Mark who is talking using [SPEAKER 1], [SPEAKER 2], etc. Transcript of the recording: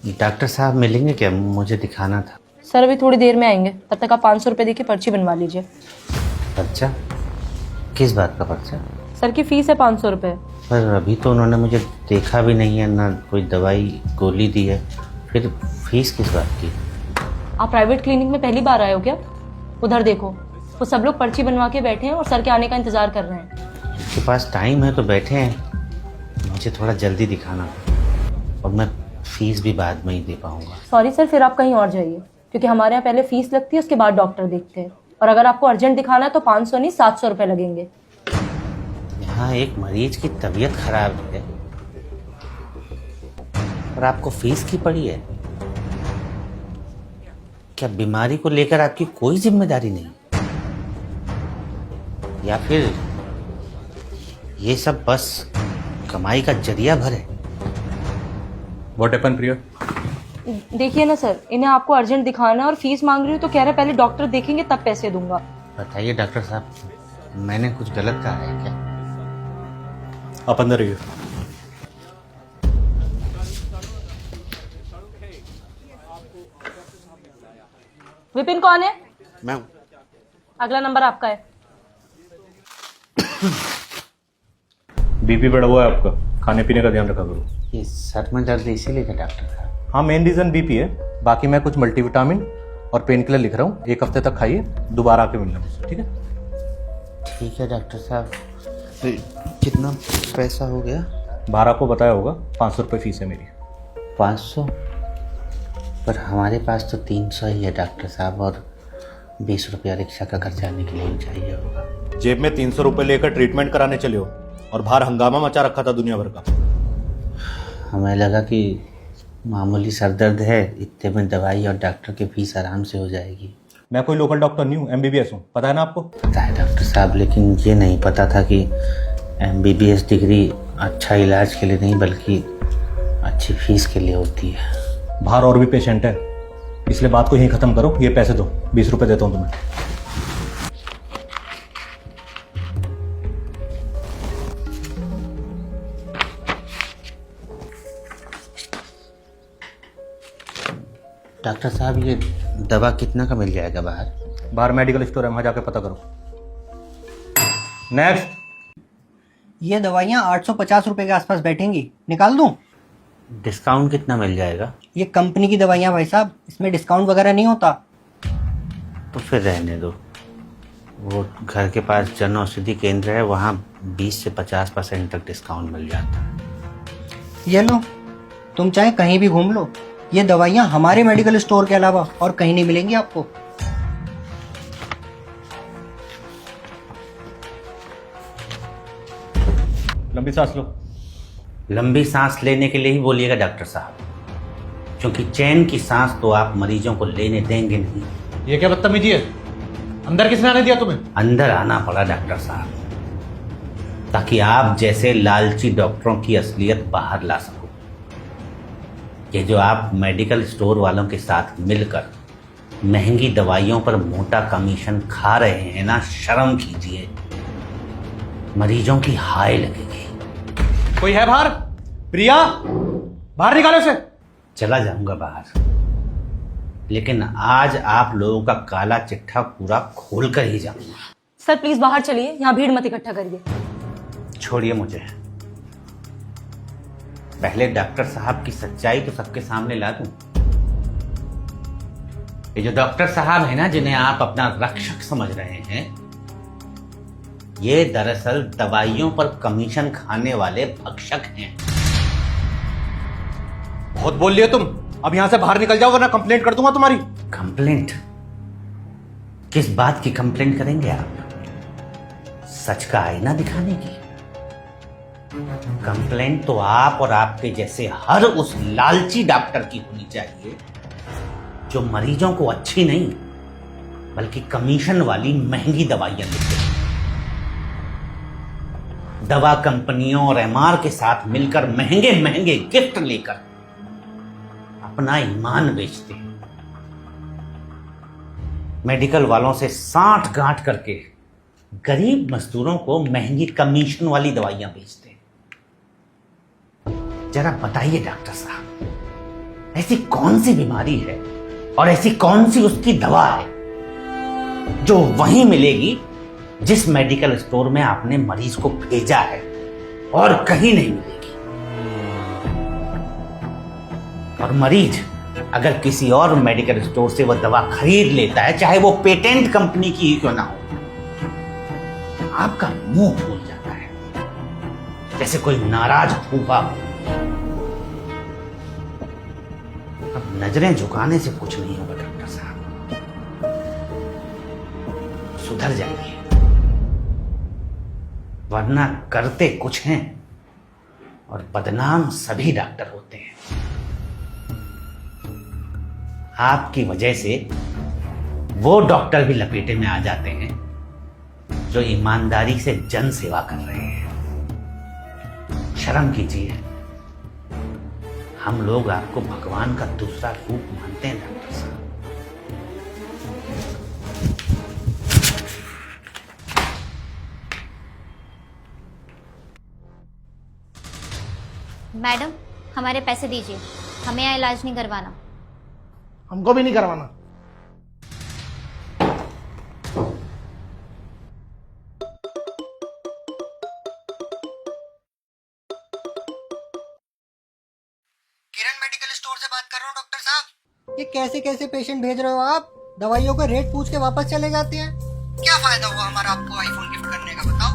[SPEAKER 1] Doctor साहब मिलेंगे क्या? मुझे दिखाना था।
[SPEAKER 2] सर अभी थोड़ी देर में आएंगे, तब तक आप 500 रुपये देके पर्ची बनवा लीजिए।
[SPEAKER 1] पर्चा? किस बात का पर्चा?
[SPEAKER 2] सर की फीस है 500 रुपये।
[SPEAKER 1] पर अभी तो उन्होंने मुझे देखा भी नहीं है, ना कोई दवाई गोली दी है, फिर फीस किस बात की?
[SPEAKER 2] आप प्राइवेट क्लिनिक में पहली बार आए हो क्या? उधर देखो, वो सब लोग पर्ची बनवा के बैठे हैं और सर के आने का इंतजार कर रहे हैं।
[SPEAKER 1] उसके पास टाइम है तो बैठे हैं, मुझे थोड़ा जल्दी दिखाना और मैं फीस भी बाद में ही दे पाऊँगा।
[SPEAKER 2] सॉरी सर, फिर आप कहीं और जाइए, क्योंकि हमारे यहाँ पहले फीस लगती है, उसके बाद डॉक्टर देखते हैं। और अगर आपको अर्जेंट दिखाना है तो 500 नहीं 700 रुपये लगेंगे।
[SPEAKER 1] यहाँ एक मरीज की तबीयत खराब है और आपको फीस की पड़ी है? क्या बीमारी को लेकर आपकी कोई जिम्मेदारी नहीं? या फिर ये सब बस कमाई का जरिया भर है?
[SPEAKER 3] व्हाट हैपन प्रिया?
[SPEAKER 2] देखिए ना सर, इन्हें आपको अर्जेंट दिखाना है और फीस मांग रही हूँ तो कह रहे पहले डॉक्टर देखेंगे तब पैसे दूंगा।
[SPEAKER 1] बताइए डॉक्टर साहब, मैंने कुछ गलत कहा है क्या?
[SPEAKER 3] आप अंदर रहिए।
[SPEAKER 2] विपिन कौन है?
[SPEAKER 1] मैं हूँ।
[SPEAKER 2] अगला नंबर आपका है।
[SPEAKER 3] बीपी बढ़ा हुआ है आपका, खाने पीने का ध्यान रखा करो।
[SPEAKER 1] ये सर में दर्द इसीलिए था डॉक्टर साहब?
[SPEAKER 3] हाँ, मेन रीजन बीपी है। बाकी मैं कुछ मल्टीविटामिन और पेन किलर लिख रहा हूँ, 1 हफ्ते तक खाइए, दोबारा आके मिलना मुझसे, ठीक है?
[SPEAKER 1] ठीक है डॉक्टर साहब। कितना पैसा हो गया?
[SPEAKER 3] बाहर आपको बताया होगा, 500 रुपये फीस है मेरी।
[SPEAKER 1] 500? पर हमारे पास तो 300 ही है डॉक्टर साहब, और 20 रुपया रिक्शा का खर्चा निकले ही चाहिए होगा।
[SPEAKER 3] जेब में 300 रुपये लेकर ट्रीटमेंट कराने चले हो और बाहर हंगामा मचा रखा था दुनिया भर का।
[SPEAKER 1] हमें लगा कि मामूली सर दर्द है, इतने में दवाई और डॉक्टर की फीस आराम से हो जाएगी।
[SPEAKER 3] मैं कोई लोकल डॉक्टर नहीं हूँ, MBBS हूँ, पता है ना आपको?
[SPEAKER 1] पता है डॉक्टर साहब, लेकिन ये नहीं पता था कि MBBS डिग्री अच्छा इलाज के लिए नहीं बल्कि अच्छी फीस के लिए होती है।
[SPEAKER 3] बाहर और भी पेशेंट है, इसलिए बात को यहीं ख़त्म करो। ये पैसे दो, 20 रुपये देता हूँ तुम्हें।
[SPEAKER 1] डॉक्टर साहब, ये दवा कितना का मिल जाएगा बाहर?
[SPEAKER 3] बाहर मेडिकल स्टोर है, वहाँ जाके पता करो। नेक्स्ट।
[SPEAKER 4] ये दवाइयाँ 850 रुपए के आसपास बैठेंगी, निकाल दूं?
[SPEAKER 1] डिस्काउंट कितना मिल जाएगा?
[SPEAKER 4] ये कंपनी की दवाइयाँ भाई साहब, इसमें डिस्काउंट वगैरह नहीं होता।
[SPEAKER 1] तो फिर रहने दो। वो घर के पास जन औषधि केंद्र है, वहाँ 20 से 50% तक डिस्काउंट मिल जाता है।
[SPEAKER 4] ये लो, तुम चाहे कहीं भी घूम लो, ये दवाइयाँ हमारे मेडिकल स्टोर के अलावा और कहीं नहीं मिलेंगी आपको।
[SPEAKER 3] लंबी सांस लो।
[SPEAKER 1] लंबी सांस लेने के लिए ही बोलिएगा डॉक्टर साहब, क्योंकि चैन की सांस तो आप मरीजों को लेने देंगे नहीं।
[SPEAKER 3] ये क्या बदतमीजी है? अंदर किसने आने दिया तुम्हें?
[SPEAKER 1] अंदर आना पड़ा डॉक्टर साहब, ताकि आप जैसे लालची डॉक्टरों की असलियत बाहर ला सको। ये जो आप मेडिकल स्टोर वालों के साथ मिलकर महंगी दवाइयों पर मोटा कमीशन खा रहे हैं ना, शर्म कीजिए, मरीजों की हाय लगेगी।
[SPEAKER 3] कोई है बाहर? प्रिया, बाहर निकालो इसे।
[SPEAKER 1] चला जाऊंगा बाहर, लेकिन आज आप लोगों का काला चिट्ठा पूरा खोल कर ही जाऊंगा।
[SPEAKER 2] सर प्लीज बाहर चलिए, यहाँ भीड़ मत इकट्ठा करिए।
[SPEAKER 1] छोड़िए मुझे, पहले डॉक्टर साहब की सच्चाई तो सबके सामने ला दूं। ये जो डॉक्टर साहब है ना, जिन्हें आप अपना रक्षक समझ रहे हैं, ये दरअसल दवाइयों पर कमीशन खाने वाले भक्षक हैं।
[SPEAKER 3] बहुत बोल लिए तुम, अब यहां से बाहर निकल जाओ वरना कंप्लेंट कर दूंगा तुम्हारी।
[SPEAKER 1] कंप्लेंट? किस बात की कंप्लेंट करेंगे आप? सच का आईना दिखाने की? कंप्लेंट तो आप और आपके जैसे हर उस लालची डॉक्टर की होनी चाहिए जो मरीजों को अच्छी नहीं बल्कि कमीशन वाली महंगी दवाइयां देते हैं। दवा कंपनियों और MR के साथ मिलकर महंगे महंगे गिफ्ट लेकर अपना ईमान बेचते हैं। मेडिकल वालों से साठ गांठ करके गरीब मजदूरों को महंगी कमीशन वाली दवाइयां बेचते हैं। जरा बताइए डॉक्टर साहब, ऐसी कौन सी बीमारी है और ऐसी कौन सी उसकी दवा है जो वहीं मिलेगी जिस मेडिकल स्टोर में आपने मरीज को भेजा है और कहीं नहीं मिलेगी। और मरीज अगर किसी और मेडिकल स्टोर से वो दवा खरीद लेता है, चाहे वो पेटेंट कंपनी की ही क्यों ना हो, आपका मुंह फूल जाता है जैसे कोई नाराज फूफा हो। अब नजरें झुकाने से कुछ नहीं होगा डॉक्टर साहब, सुधर जाइए, वरना करते कुछ हैं और बदनाम सभी डॉक्टर होते हैं। आपकी वजह से वो डॉक्टर भी लपेटे में आ जाते हैं जो ईमानदारी से जन सेवा कर रहे हैं। शर्म कीजिए, हम लोग आपको भगवान का दूसरा रूप मानते हैं डॉक्टर साहब।
[SPEAKER 5] मैडम, हमारे पैसे दीजिए, हमें यहाँ इलाज नहीं करवाना।
[SPEAKER 6] हमको भी नहीं करवाना।
[SPEAKER 4] किरण मेडिकल स्टोर से बात कर रहा हूँ डॉक्टर साहब। ये कैसे कैसे पेशेंट भेज रहे हो आप? दवाइयों का रेट पूछ के वापस चले जाते हैं। क्या फायदा हुआ हमारा आपको आईफोन गिफ्ट करने का, बताओ।